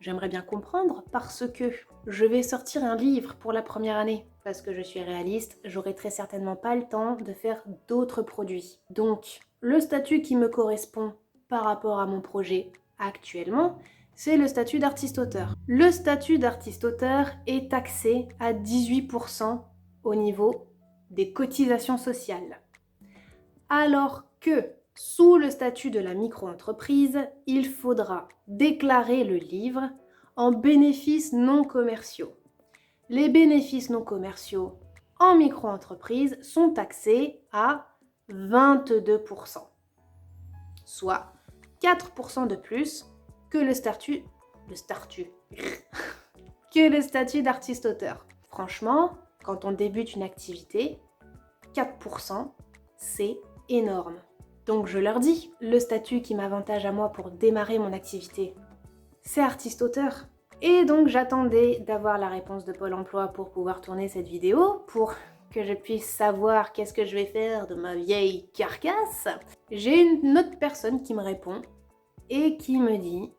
J'aimerais bien comprendre parce que je vais sortir un livre pour la première année. Parce que je suis réaliste, j'aurai très certainement pas le temps de faire d'autres produits. Donc, le statut qui me correspond par rapport à mon projet actuellement, c'est le statut d'artiste-auteur. Le statut d'artiste-auteur est taxé à 18% au niveau des cotisations sociales. Alors que sous le statut de la micro-entreprise, il faudra déclarer le livre en bénéfices non commerciaux. Les bénéfices non commerciaux en micro-entreprise sont taxés à 22%, soit 4% de plus que le statut d'artiste-auteur. Franchement, quand on débute une activité, 4%, c'est énorme. Donc je leur dis, le statut qui m'avantage à moi pour démarrer mon activité, c'est artiste-auteur. Et donc j'attendais d'avoir la réponse de Pôle emploi pour pouvoir tourner cette vidéo, pour que je puisse savoir qu'est-ce que je vais faire de ma vieille carcasse. J'ai une autre personne qui me répond et qui me dit,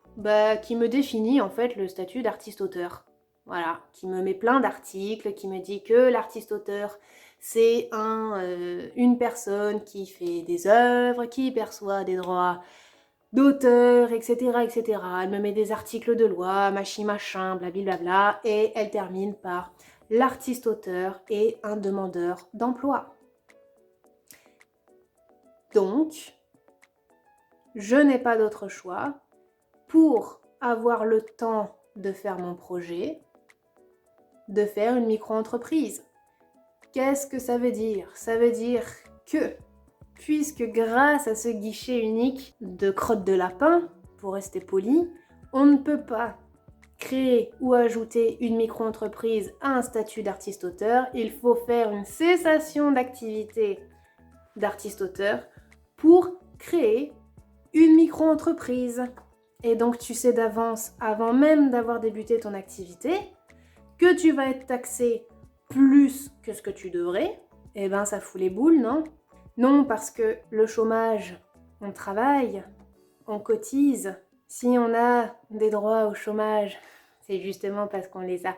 qui me définit en fait le statut d'artiste-auteur. Voilà, qui me met plein d'articles, qui me dit que l'artiste-auteur, c'est une personne qui fait des œuvres, qui perçoit des droits d'auteur, etc., etc. Elle me met des articles de loi, machin, blablabla, et elle termine par l'artiste-auteur est un demandeur d'emploi. Donc, je n'ai pas d'autre choix pour avoir le temps de faire mon projet, de faire une micro-entreprise. Qu'est-ce que ça veut dire? Ça veut dire que, puisque grâce à ce guichet unique de crotte de lapin, pour rester poli, on ne peut pas créer ou ajouter une micro-entreprise à un statut d'artiste-auteur, il faut faire une cessation d'activité d'artiste-auteur pour créer une micro-entreprise. Et donc tu sais d'avance, avant même d'avoir débuté ton activité, que tu vas être taxé plus que ce que tu devrais. Eh ben ça fout les boules, non? Non, parce que le chômage, on travaille, on cotise. Si on a des droits au chômage, c'est justement parce qu'on les a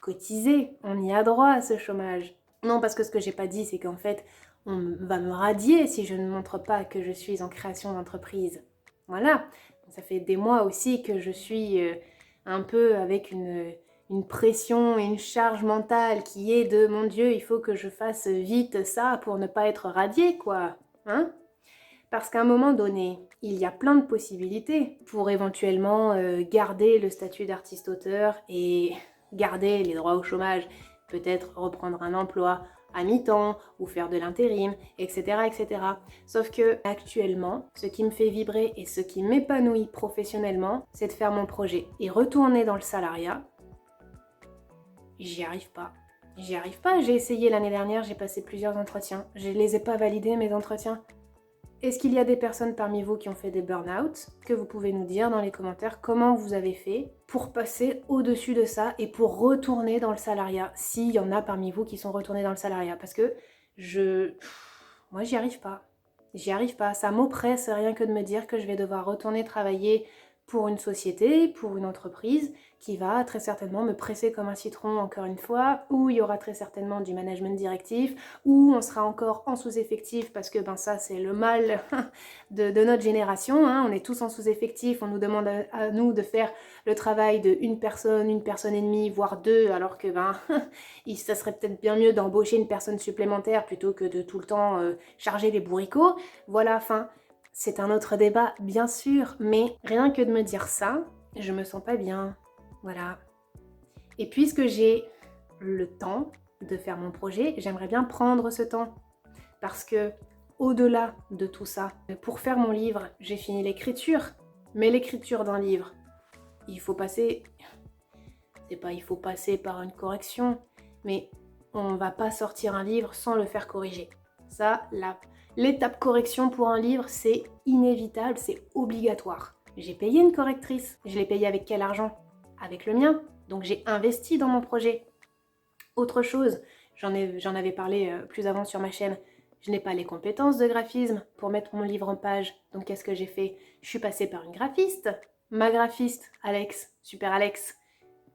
cotisés, on y a droit à ce chômage. Non, parce que ce que j'ai pas dit, c'est qu'en fait, on va me radier si je ne montre pas que je suis en création d'entreprise. Voilà, ça fait des mois aussi que je suis un peu avec une pression et une charge mentale qui est de « mon Dieu, il faut que je fasse vite ça pour ne pas être radiée, quoi. » Hein ? Parce qu'à un moment donné, il y a plein de possibilités pour éventuellement garder le statut d'artiste-auteur et garder les droits au chômage, peut-être reprendre un emploi à mi-temps ou faire de l'intérim, etc., etc. Sauf que actuellement, ce qui me fait vibrer et ce qui m'épanouit professionnellement, c'est de faire mon projet. Et retourner dans le salariat, j'y arrive pas. J'y arrive pas. J'ai essayé l'année dernière, j'ai passé plusieurs entretiens. Je les ai pas validés, mes entretiens. Est-ce qu'il y a des personnes parmi vous qui ont fait des burn-out? Que vous pouvez nous dire dans les commentaires comment vous avez fait pour passer au-dessus de ça et pour retourner dans le salariat, s'il y en a parmi vous qui sont retournés dans le salariat. Parce que moi, j'y arrive pas. J'y arrive pas. Ça m'oppresse rien que de me dire que je vais devoir retourner travailler pour une société, pour une entreprise qui va très certainement me presser comme un citron encore une fois, où il y aura très certainement du management directif, où on sera encore en sous-effectif parce que ça c'est le mal de notre génération, hein. On est tous en sous-effectif, on nous demande à nous de faire le travail de une personne et demie, voire deux, alors que ça serait peut-être bien mieux d'embaucher une personne supplémentaire plutôt que de tout le temps charger les bourricots. Voilà, c'est un autre débat, bien sûr, mais rien que de me dire ça, je me sens pas bien. Voilà. Et puisque j'ai le temps de faire mon projet, j'aimerais bien prendre ce temps. Parce que, au-delà de tout ça, pour faire mon livre, j'ai fini l'écriture. Mais l'écriture d'un livre, il faut passer par une correction, mais on va pas sortir un livre sans le faire corriger. Ça, l'étape correction pour un livre, c'est inévitable, c'est obligatoire. J'ai payé une correctrice. Je l'ai payée avec quel argent? Avec le mien. Donc j'ai investi dans mon projet. Autre chose, j'en avais parlé plus avant sur ma chaîne, je n'ai pas les compétences de graphisme pour mettre mon livre en page. Donc qu'est-ce que j'ai fait? Je suis passée par une graphiste. Ma graphiste, Alex, super Alex,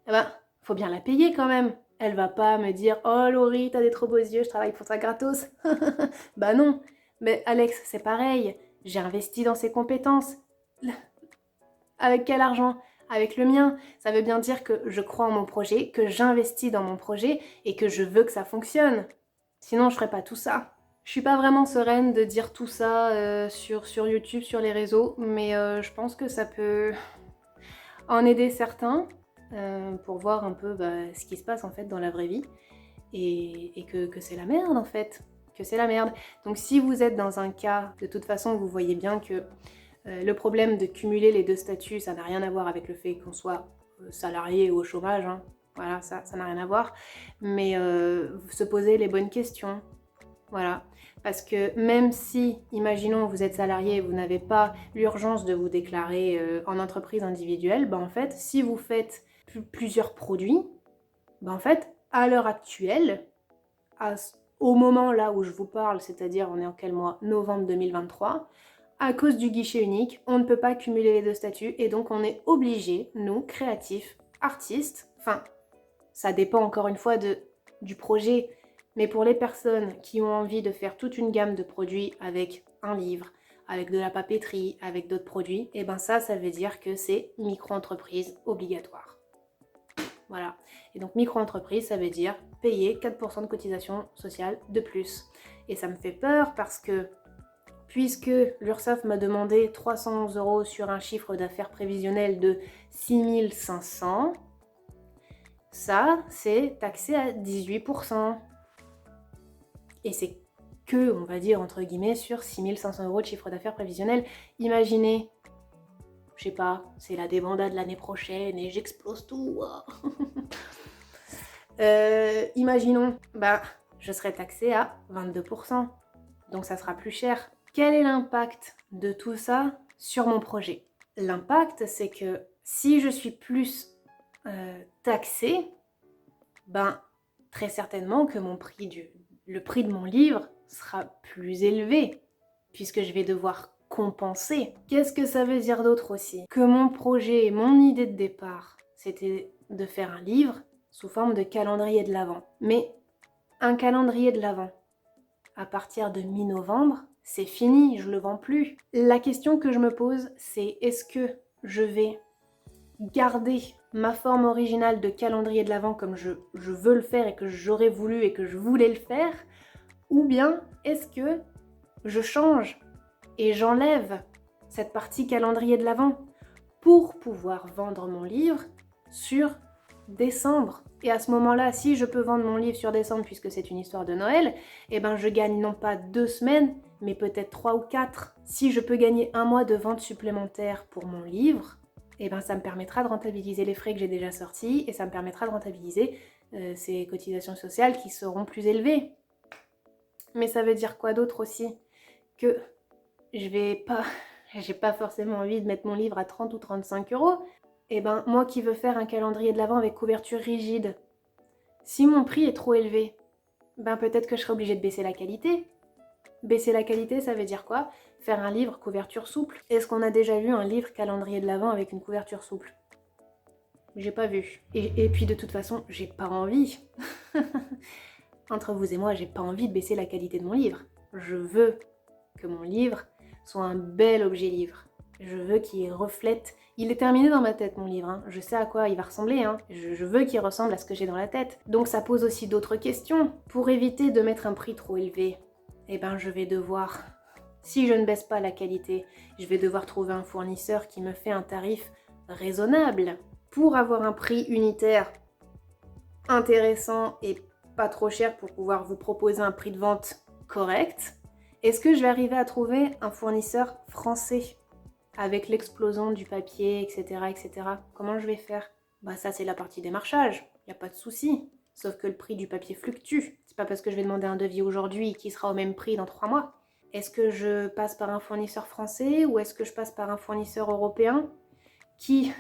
eh ben, faut bien la payer quand même. Elle va pas me dire «Oh Laurie, t'as des trop beaux yeux, je travaille pour toi gratos». Bah non. Mais Alex, c'est pareil. J'ai investi dans ses compétences. Avec quel argent? Avec le mien. Ça veut bien dire que je crois en mon projet, que j'investis dans mon projet et que je veux que ça fonctionne. Sinon, je ferais pas tout ça. Je suis pas vraiment sereine de dire tout ça sur YouTube, sur les réseaux, mais je pense que ça peut en aider certains pour voir un peu ce qui se passe en fait dans la vraie vie et que c'est la merde en fait. Que c'est la merde. Donc si vous êtes dans un cas, de toute façon, vous voyez bien que le problème de cumuler les deux statuts, ça n'a rien à voir avec le fait qu'on soit salarié ou au chômage, hein. Voilà, ça n'a rien à voir. Mais se poser les bonnes questions, voilà. Parce que même si, imaginons, vous êtes salarié et vous n'avez pas l'urgence de vous déclarer en entreprise individuelle, en fait, si vous faites plusieurs produits, en fait, à l'heure actuelle, au moment là où je vous parle, c'est-à-dire on est en quel mois? Novembre 2023, à cause du guichet unique, on ne peut pas cumuler les deux statuts et donc on est obligé, nous, créatifs, artistes, enfin, ça dépend encore une fois du projet, mais pour les personnes qui ont envie de faire toute une gamme de produits avec un livre, avec de la papeterie, avec d'autres produits, et ça veut dire que c'est micro-entreprise obligatoire. Voilà. Et donc micro-entreprise, ça veut dire payer 4% de cotisation sociale de plus. Et ça me fait peur parce que puisque l'URSSAF m'a demandé 300 € sur un chiffre d'affaires prévisionnel de 6500, ça, c'est taxé à 18%. Et c'est que, on va dire, entre guillemets, sur 6500 € de chiffre d'affaires prévisionnel. Imaginez, je sais pas, c'est la débandade l'année prochaine et j'explose tout. Imaginons, je serai taxée à 22%. Donc ça sera plus cher. Quel est l'impact de tout ça sur mon projet? L'impact, c'est que si je suis plus taxée, très certainement que le prix de mon livre sera plus élevé, puisque je vais devoir compenser. Qu'est-ce que ça veut dire d'autre aussi? Que mon projet, mon idée de départ, c'était de faire un livre sous forme de calendrier de l'Avent. Mais un calendrier de l'Avent, à partir de mi-novembre, c'est fini, je le vends plus. La question que je me pose, c'est est-ce que je vais garder ma forme originale de calendrier de l'Avent comme je veux le faire et que j'aurais voulu et que je voulais le faire, ou bien est-ce que je change et j'enlève cette partie calendrier de l'Avent pour pouvoir vendre mon livre sur décembre. Et à ce moment-là, si je peux vendre mon livre sur décembre puisque c'est une histoire de Noël, je gagne non pas 2 semaines, mais peut-être 3 ou 4. Si je peux gagner un mois de vente supplémentaire pour mon livre, ça me permettra de rentabiliser les frais que j'ai déjà sortis et ça me permettra de rentabiliser ces cotisations sociales qui seront plus élevées. Mais ça veut dire quoi d'autre aussi? Que j'ai pas forcément envie de mettre mon livre à 30 ou 35 €. Moi qui veux faire un calendrier de l'Avent avec couverture rigide, si mon prix est trop élevé, peut-être que je serai obligée de baisser la qualité. Baisser la qualité, ça veut dire quoi? Faire un livre couverture souple. Est-ce qu'on a déjà vu un livre calendrier de l'Avent avec une couverture souple? J'ai pas vu. Et puis de toute façon, j'ai pas envie. Entre vous et moi, j'ai pas envie de baisser la qualité de mon livre. Je veux que mon livre soit un bel objet livre. Je veux qu'il reflète... Il est terminé dans ma tête, mon livre, hein. Je sais à quoi il va ressembler, hein. Je veux qu'il ressemble à ce que j'ai dans la tête. Donc ça pose aussi d'autres questions. Pour éviter de mettre un prix trop élevé, je vais devoir... Si je ne baisse pas la qualité, je vais devoir trouver un fournisseur qui me fait un tarif raisonnable pour avoir un prix unitaire intéressant et pas trop cher pour pouvoir vous proposer un prix de vente correct. Est-ce que je vais arriver à trouver un fournisseur français avec l'explosion du papier, etc., etc. Comment je vais faire? Ça, c'est la partie démarchage. Il n'y a pas de souci. Sauf que le prix du papier fluctue. C'est pas parce que je vais demander un devis aujourd'hui qui sera au même prix dans 3 mois. Est-ce que je passe par un fournisseur français ou est-ce que je passe par un fournisseur européen qui,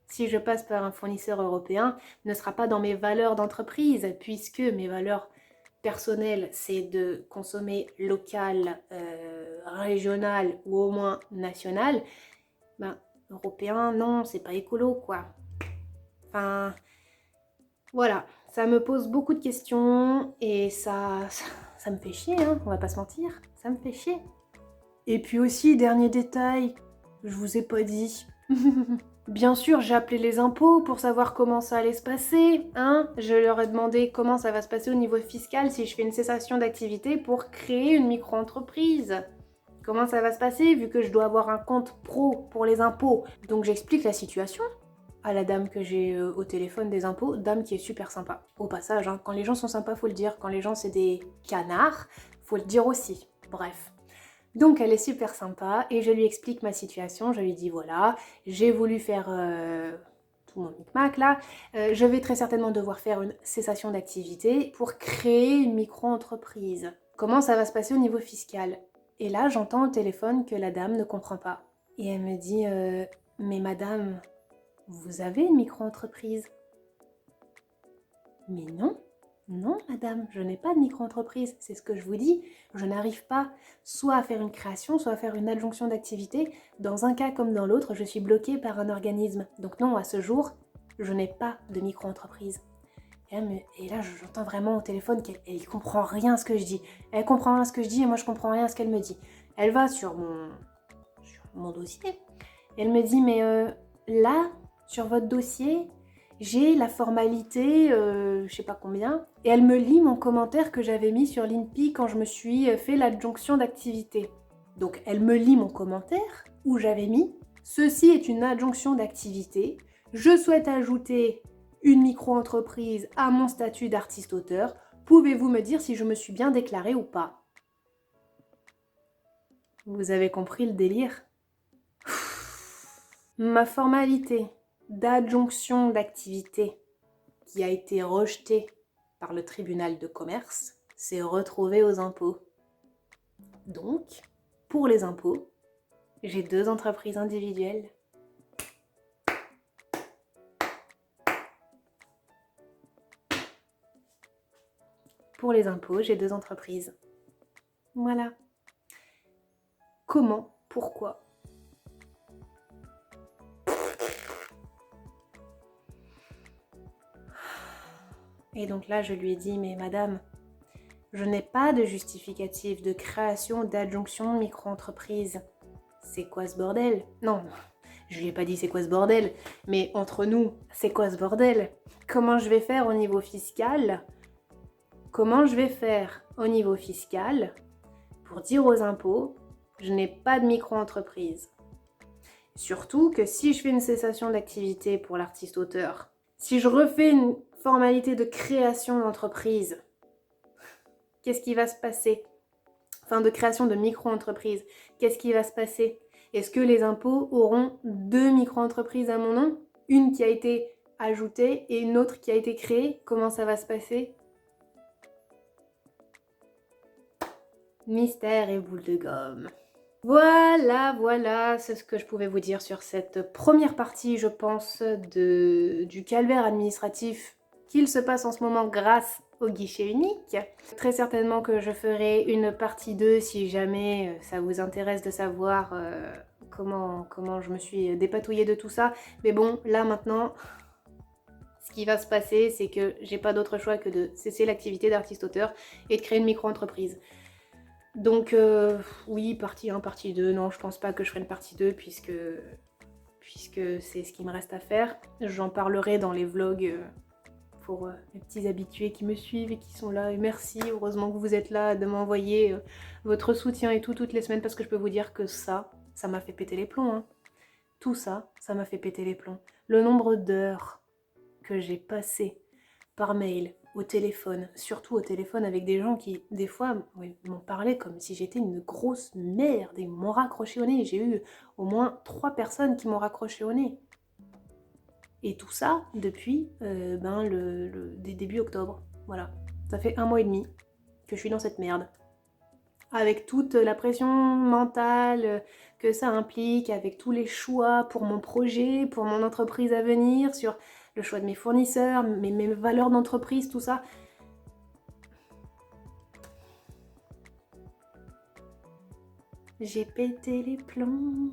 si je passe par un fournisseur européen, ne sera pas dans mes valeurs d'entreprise, puisque mes valeurs personnelles, c'est de consommer local, régional ou au moins national. Ben, européen, non, c'est pas écolo, quoi. Enfin, voilà, ça me pose beaucoup de questions et ça me fait chier, hein, on va pas se mentir, ça me fait chier. Et puis aussi, dernier détail, je vous ai pas dit. Bien sûr, j'ai appelé les impôts pour savoir comment ça allait se passer, hein. Je leur ai demandé comment ça va se passer au niveau fiscal si je fais une cessation d'activité pour créer une micro-entreprise. Comment ça va se passer vu que je dois avoir un compte pro pour les impôts. Donc j'explique la situation à la dame que j'ai au téléphone des impôts, dame qui est super sympa. Au passage, hein, quand les gens sont sympas, faut le dire. Quand les gens c'est des canards, faut le dire aussi. Bref. Donc elle est super sympa et je lui explique ma situation, je lui dis voilà, j'ai voulu faire tout mon micmac là, je vais très certainement devoir faire une cessation d'activité pour créer une micro-entreprise. Comment ça va se passer au niveau fiscal? Et là j'entends au téléphone que la dame ne comprend pas. Et elle me dit mais madame, vous avez une micro-entreprise? Mais non. Non, madame, je n'ai pas de micro-entreprise, c'est ce que je vous dis. Je n'arrive pas soit à faire une création, soit à faire une adjonction d'activité. Dans un cas comme dans l'autre, je suis bloquée par un organisme. Donc non, à ce jour, je n'ai pas de micro-entreprise. Et là, j'entends vraiment au téléphone qu'elle ne comprend rien à ce que je dis. Elle comprend rien à ce que je dis et moi, je comprends rien à ce qu'elle me dit. Elle va sur mon dossier. Elle me dit, mais là, sur votre dossier, j'ai la formalité, je sais pas combien, et elle me lit mon commentaire que j'avais mis sur l'INPI quand je me suis fait l'adjonction d'activité. Donc elle me lit mon commentaire où j'avais mis « Ceci est une adjonction d'activité. Je souhaite ajouter une micro-entreprise à mon statut d'artiste-auteur. Pouvez-vous me dire si je me suis bien déclarée ou pas ?» Vous avez compris le délire ? Ma formalité d'adjonction d'activité qui a été rejetée par le tribunal de commerce s'est retrouvée aux impôts. Donc, pour les impôts, j'ai 2 entreprises individuelles. Pour les impôts, j'ai 2 entreprises. Voilà. Comment? Pourquoi? Et donc là, je lui ai dit, mais madame, je n'ai pas de justificatif de création d'adjonction de micro-entreprise. C'est quoi ce bordel? Non, je lui ai pas dit c'est quoi ce bordel, mais entre nous, c'est quoi ce bordel? Comment je vais faire au niveau fiscal? Comment je vais faire au niveau fiscal pour dire aux impôts, je n'ai pas de micro-entreprise? Surtout que si je fais une cessation d'activité pour l'artiste-auteur, si je refais une formalité de création d'entreprise, qu'est-ce qui va se passer? Enfin, de création de micro-entreprise, qu'est-ce qui va se passer? Est-ce que les impôts auront 2 micro-entreprises à mon nom? Une qui a été ajoutée et une autre qui a été créée? Comment ça va se passer? Mystère et boule de gomme. Voilà, c'est ce que je pouvais vous dire sur cette première partie, je pense, du calvaire administratif qu'il se passe en ce moment grâce au guichet unique. Très certainement que je ferai une partie 2 si jamais ça vous intéresse de savoir comment je me suis dépatouillée de tout ça. Mais bon, là maintenant, ce qui va se passer, c'est que j'ai pas d'autre choix que de cesser l'activité d'artiste-auteur et de créer une micro-entreprise. Donc oui, partie 1, partie 2, non, je pense pas que je ferai une partie 2 puisque c'est ce qui me reste à faire. J'en parlerai dans les vlogs pour les petits habitués qui me suivent et qui sont là. Et merci, heureusement que vous êtes là, de m'envoyer votre soutien et tout toutes les semaines parce que je peux vous dire que ça m'a fait péter les plombs. Hein. Tout ça m'a fait péter les plombs. Le nombre d'heures que j'ai passées par mail, au téléphone, surtout au téléphone avec des gens qui, des fois, m'ont parlé comme si j'étais une grosse merde et m'ont raccroché au nez. J'ai eu au moins 3 personnes qui m'ont raccroché au nez. Et tout ça depuis début octobre. Voilà, ça fait 1 mois et demi que je suis dans cette merde. Avec toute la pression mentale que ça implique, avec tous les choix pour mon projet, pour mon entreprise à venir, sur le choix de mes fournisseurs, mes valeurs d'entreprise, tout ça. J'ai pété les plombs.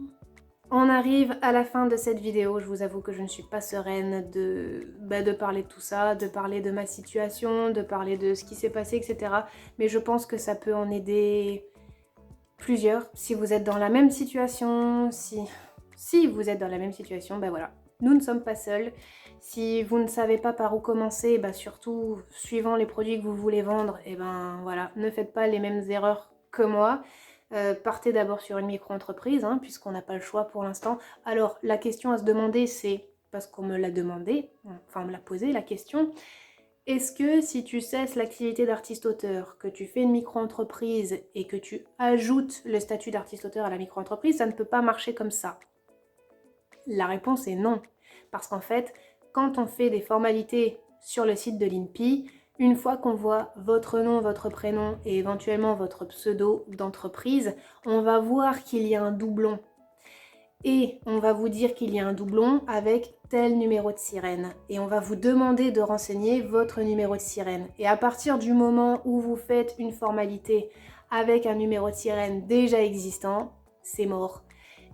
On arrive à la fin de cette vidéo, je vous avoue que je ne suis pas sereine de parler de tout ça, de parler de ma situation, de parler de ce qui s'est passé, etc. Mais je pense que ça peut en aider plusieurs. Si vous êtes dans la même situation, si vous êtes dans la même situation, ben voilà, nous ne sommes pas seuls. Si vous ne savez pas par où commencer, ben surtout suivant les produits que vous voulez vendre, et ben voilà, ne faites pas les mêmes erreurs que moi. Partez d'abord sur une micro-entreprise, hein, puisqu'on n'a pas le choix pour l'instant. Alors, la question à se demander, c'est, parce qu'on me l'a demandé, enfin on me l'a posé la question, est-ce que si tu cesses l'activité d'artiste-auteur, que tu fais une micro-entreprise et que tu ajoutes le statut d'artiste-auteur à la micro-entreprise, ça ne peut pas marcher comme ça? La réponse est non. Parce qu'en fait, quand on fait des formalités sur le site de l'INPI, une fois qu'on voit votre nom, votre prénom et éventuellement votre pseudo d'entreprise, on va voir qu'il y a un doublon. Et on va vous dire qu'il y a un doublon avec tel numéro de sirène. Et on va vous demander de renseigner votre numéro de sirène. Et à partir du moment où vous faites une formalité avec un numéro de sirène déjà existant, c'est mort.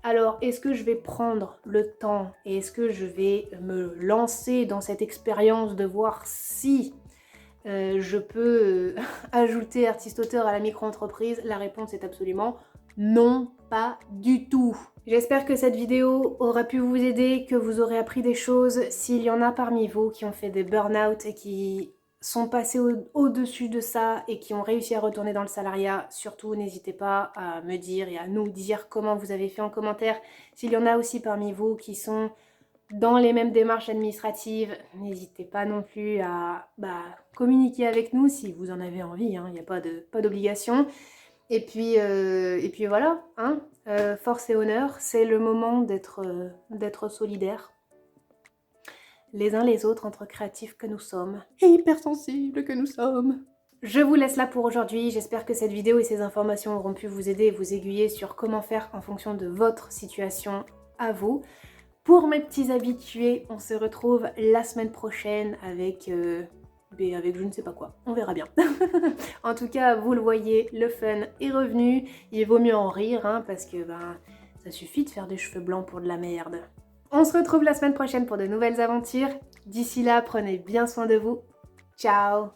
Alors, est-ce que je vais prendre le temps et est-ce que je vais me lancer dans cette expérience de voir si je peux ajouter artiste-auteur à la micro-entreprise? La réponse est absolument non, pas du tout. J'espère que cette vidéo aura pu vous aider, que vous aurez appris des choses. S'il y en a parmi vous qui ont fait des burn-out et qui sont passés au-dessus de ça et qui ont réussi à retourner dans le salariat, surtout n'hésitez pas à me dire et à nous dire comment vous avez fait en commentaire. S'il y en a aussi parmi vous qui sont dans les mêmes démarches administratives, n'hésitez pas non plus à communiquer avec nous si vous en avez envie, hein, il n'y a pas d'obligation. Et puis voilà, hein, force et honneur, c'est le moment d'être solidaires les uns les autres entre créatifs que nous sommes, et hypersensibles que nous sommes. Je vous laisse là pour aujourd'hui, j'espère que cette vidéo et ces informations auront pu vous aider et vous aiguiller sur comment faire en fonction de votre situation à vous. Pour mes petits habitués, on se retrouve la semaine prochaine avec je ne sais pas quoi, on verra bien. En tout cas, vous le voyez, le fun est revenu, il vaut mieux en rire, hein, parce que ça suffit de faire des cheveux blancs pour de la merde. On se retrouve la semaine prochaine pour de nouvelles aventures. D'ici là, prenez bien soin de vous. Ciao!